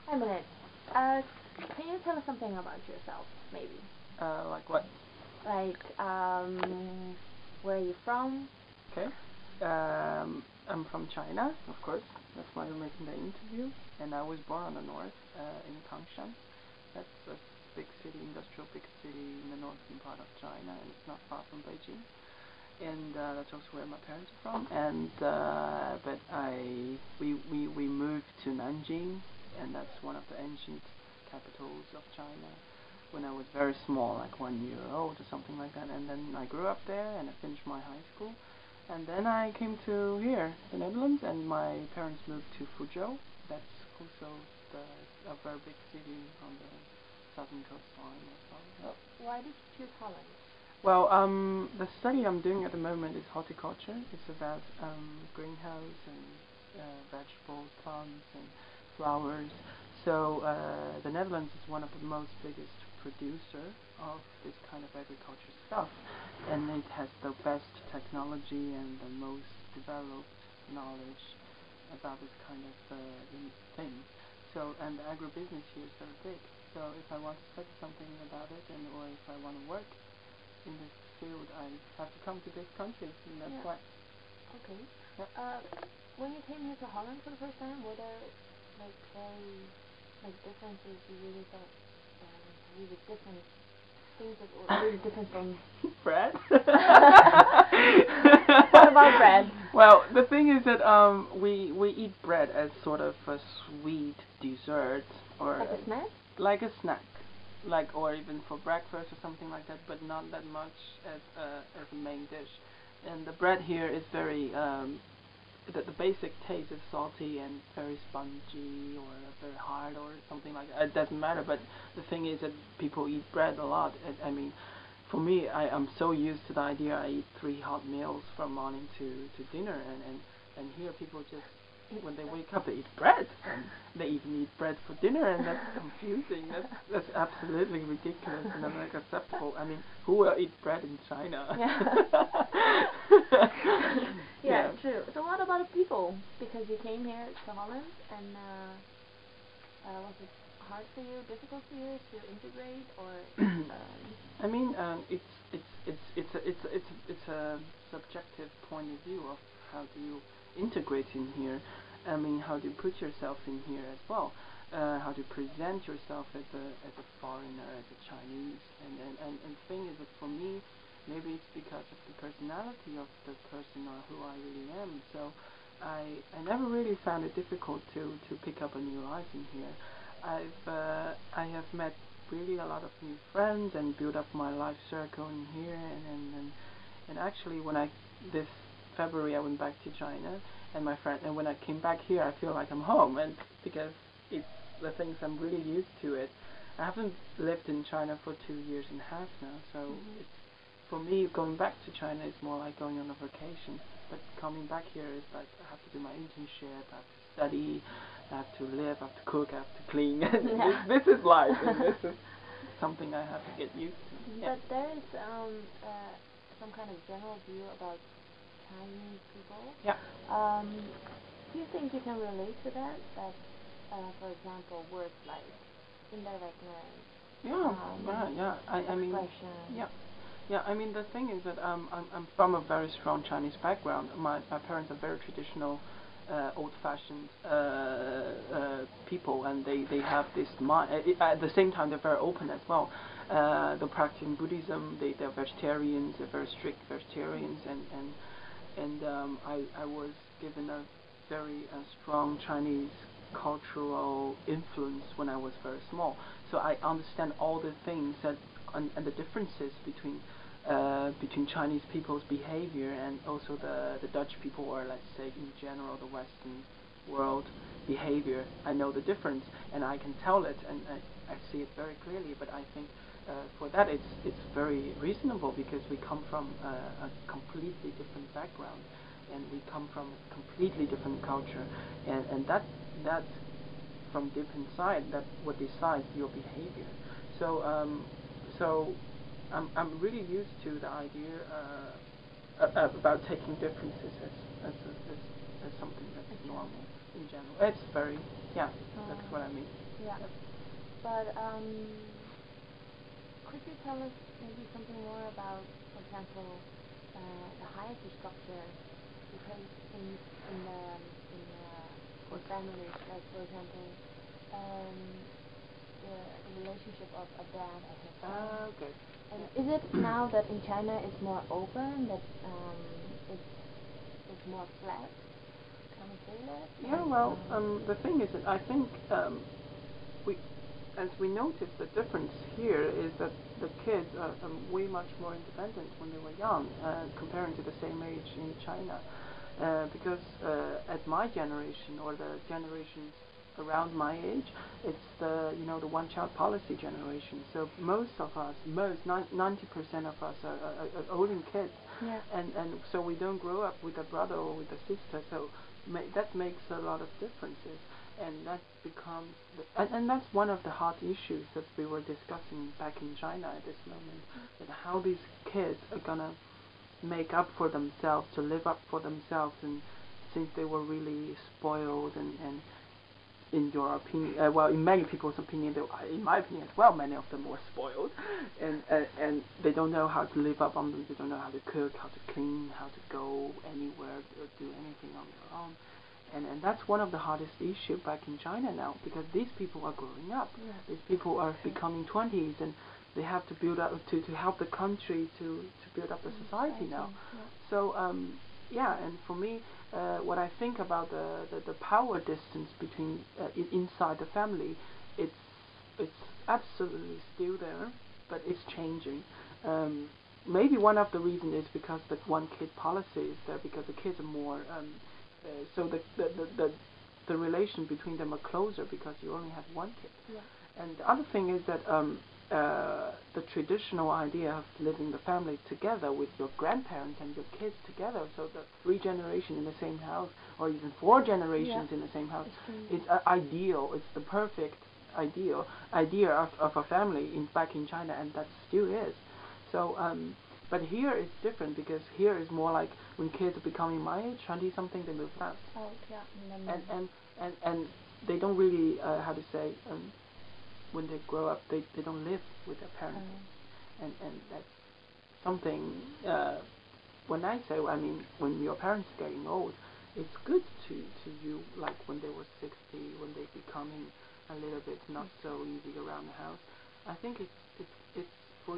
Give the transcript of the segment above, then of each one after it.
Hi, Millet. Can you tell us something about yourself, maybe? Like what? Like, where are you from? Okay. I'm from China, of course. That's why you're making the interview. And I was born on the north, in Tangshan. That's a big city, industrial big city in the northern part of China, and it's not far from Beijing. And that's also where my parents are from. And but we moved to Nanjing, and that's one of the ancient capitals of China, when I was very small, like 1 year old or something like that. And then I grew up there, and I finished my high school. And then I came to here, the Netherlands, and my parents moved to Fuzhou. That's also a very big city on the southern coastline as well. Why did you choose Holland? Well, the study I'm doing at the moment is horticulture. It's about greenhouse and vegetables, plants, and flowers. So the Netherlands is one of the most biggest producer of this kind of agriculture stuff, and it has the best technology and the most developed knowledge about this kind of thing. So, and the agribusiness here is very big. So if I want to study something about it, or if I want to work in this field, I have to come to this country, and that's why. Okay. Yeah. When you came here to Holland for the first time, were there differences you really thought really different things that were really different from bread? What about bread? Well, the thing is that we eat bread as sort of a sweet dessert, or like a snack. Like a snack, or even for breakfast or something like that, but not that much as a main dish. And the bread here is very the basic taste is salty and very spongy, or very hard, or something like that. It doesn't matter, but the thing is that people eat bread a lot. I mean, for me, I'm so used to the idea I eat 3 hot meals from morning to dinner, and here people just, when they wake up, they eat bread, and they even eat bread for dinner, and that's confusing. That's absolutely ridiculous and unacceptable. I mean, who will eat bread in China? Yeah, true. So what about the people? Because you came here to Holland, and was it hard for you, difficult for you to integrate, or? I mean, it's a subjective point of view of how do you integrate in here. I mean, how do you put yourself in here as well? How to present yourself as a foreigner, as a Chinese, and the thing is that for me, maybe it's because of the personality of the person, or who I really am. So I never really found it difficult to pick up a new life in here. I have met really a lot of new friends and built up my life circle in here, and actually this February I went back to China, and when I came back here I feel like I'm home, and because it's the things I'm really used to it. I haven't lived in China for 2 years and a half now, so it's, for me, going back to China is more like going on a vacation, but coming back here is like I have to do my internship, I have to study, I have to live, I have to cook, I have to clean. This is life, and this is something I have to get used to. But there is some kind of general view about Chinese people. Yeah. Do you think you can relate to that? That, for example, words like indirectness. Yeah. I mean, expression. yeah. I mean, the thing is that I'm from a very strong Chinese background. My parents are very traditional, old-fashioned people, and they have this mind. At the same time, they're very open as well. They're practicing Buddhism. They're vegetarians. They're very strict vegetarians, and I was given a very strong Chinese cultural influence when I was very small. So I understand all the things that and the differences between Chinese people's behavior and also the Dutch people, or let's say in general the Western world behavior. I know the difference, and I can tell it, and I see it very clearly. But I think for that it's very reasonable, because we come from a completely different background, and we come from a completely different culture, and that from deep inside, that what decides your behavior. So I'm really used to the idea about taking differences as something that's normal in general. It's very, that's what I mean. Yeah. But could you tell us maybe something more about, for example, the hierarchy structure? Because in families, like for example, the relationship of a dad and his son. Okay. And is it now that in China it's more open, that it's more flat? Can we say that? Yeah, well, the thing is that I think we, as we notice, the difference here is that the kids are way much more independent when they were young, comparing to the same age in China. Because at my generation, or the generations around my age, it's the one-child policy generation. So most of us, 90% of us are older kids, yeah. and so we don't grow up with a brother or with a sister. So that makes a lot of differences, and that becomes and that's one of the hard issues that we were discussing back in China at this moment, that how these kids are gonna make up for themselves, to live up for themselves, and since they were really spoiled and in your opinion, well, in many people's opinion, in my opinion as well, many of them were spoiled, and they don't know how to live up on them. They don't know how to cook, how to clean, how to go anywhere or do anything on their own. And that's one of the hardest issues back in China now, because these people are growing up. Yeah. These people are becoming 20s, and they have to build up to help the country to build up the society now. Yeah. So yeah, and for me, what I think about the power distance between inside the family, it's absolutely still there, but it's changing. Maybe one of the reasons is because the one kid policy is there, because the kids are more so the relation between them are closer because you only have one kid. Yeah. And the other thing is that the traditional idea of living the family together with your grandparents and your kids together, so the 3 generations in the same house, or even 4 generations in the same house, it's ideal. It's the perfect idea of a family back in China, and that still is. So but here it's different, because here is more like when kids are becoming my age, 20-something, they move out. Oh, yeah. And they don't really how to say, when they grow up, they don't live with their parents, and that's something. When I say, I mean, when your parents are getting old, it's good to you, like when they were 60, when they're becoming a little bit not so easy around the house. I think it's for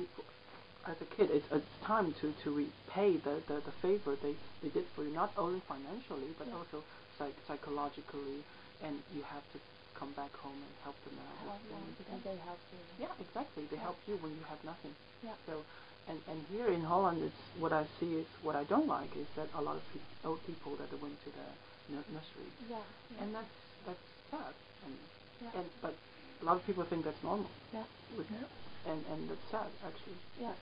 as a kid, it's time to repay the favor they did for you, not only financially but also psychologically, and you have to come back home and help them out. Because they help you. Yeah, exactly. They help you when you have nothing. Yeah. So, and here in Holland, it's what I see is what I don't like is that a lot of old people that went to the nursery. Yeah. And that's sad. And but a lot of people think that's normal. Yeah. And that's sad, actually. Yeah.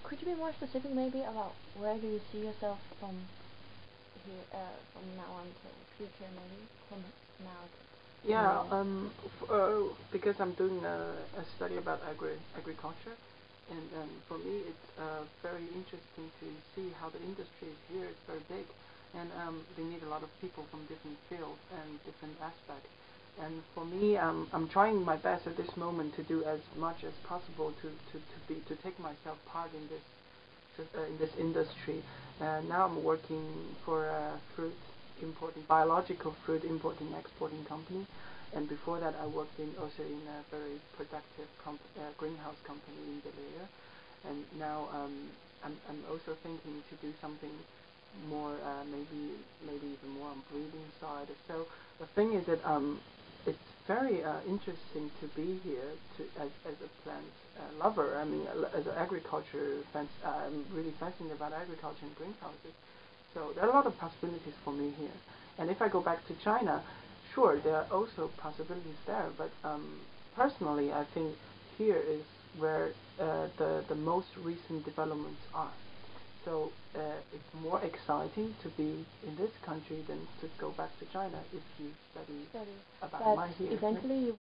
Could you be more specific maybe about where do you see yourself from here, from now on to future, maybe from now to because I'm doing a study about agriculture, and for me it's very interesting to see how the industry here is very big, and they need a lot of people from different fields and different aspects. And for me, I'm trying my best at this moment to do as much as possible to take myself part in this industry. Now I'm working for a biological fruit importing exporting company, and before that I worked also in a very productive greenhouse company in Millet. And now I'm also thinking to do something more, maybe even more on breeding side. So the thing is that it's very interesting to be here as a plant lover. I mean, as an agriculture fans, I'm really fascinated about agriculture and greenhouses. So there are a lot of possibilities for me here. And if I go back to China, sure, there are also possibilities there. But personally, I think here is where the most recent developments are. So it's more exciting to be in this country than to go back to China if you study about my here. Eventually you